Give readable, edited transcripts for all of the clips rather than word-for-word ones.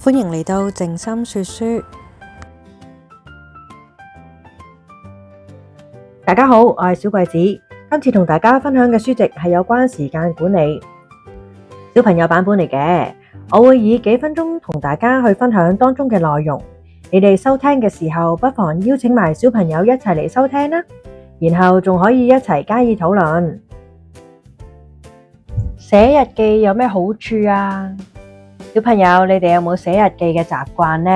歡迎嚟到靜心說書。大家好，我係小桂子。今次同大家分享嘅書籍係有關時間管理，小朋友版本嚟嘅。我會以幾分鐘同大家去分享當中嘅內容。你哋收聽嘅時候，不妨邀請埋小朋友一齊嚟收聽啦，然後仲可以一齊加以討論。寫日記有咩好處啊？小朋友，你哋有冇寫日記嘅習慣呢？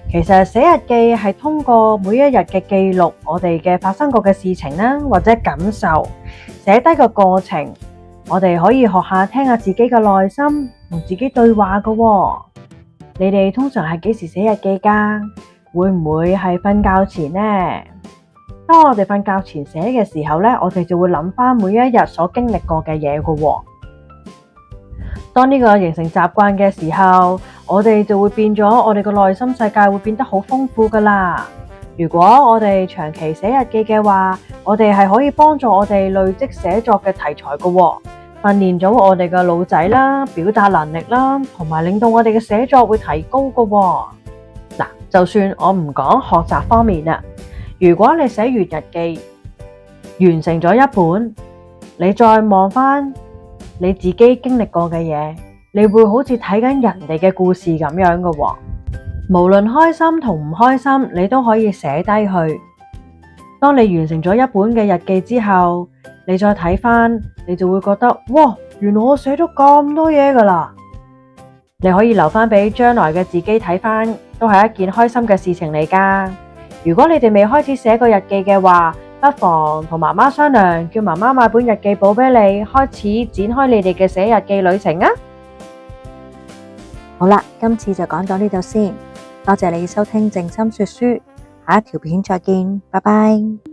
其實寫日記係通過每一日嘅記錄我哋嘅發生過嘅事情啦，或者感受，寫低個過程，我哋可以學下聽下自己嘅內心，同自己對話㗎喎。你哋通常係幾時寫日記㗎？會唔會係瞓覺前呢？當我哋瞓覺前寫嘅時候呢，我哋就會諗返每一日所經歷過嘅嘢㗎喎。當呢個形成習慣嘅時候，我哋就會變咗，我哋個內心世界會變得好豐富㗎喇。如果我哋長期寫日記嘅話，我哋係可以幫助我哋累積寫作嘅題材㗎喎，訓練咗我哋嘅腦仔啦、表達能力啦，同埋令到我哋嘅寫作會提高㗎喎。嗱，就算我唔講學習方面啦，如果你寫完日記，完成咗一本，你再望返你自己經歷過嘅嘢，你會好似睇緊人哋嘅故事咁樣嘅喎。無論開心同唔開心，你都可以寫低去。當你完成咗一本嘅日記之後，你再睇返，你就會覺得哇，原來我寫咗咁多嘢㗎喇。你可以留返俾將來嘅自己睇返，都係一件開心嘅事情嚟㗎。如果你哋未開始寫過日記嘅話，不妨同媽媽商量，叫媽媽買本日記簿俾你，開始展開你哋嘅寫日記旅程啊！好啦，今次就講到呢度先，多謝你收聽靜心說書，下一條片再見，拜拜。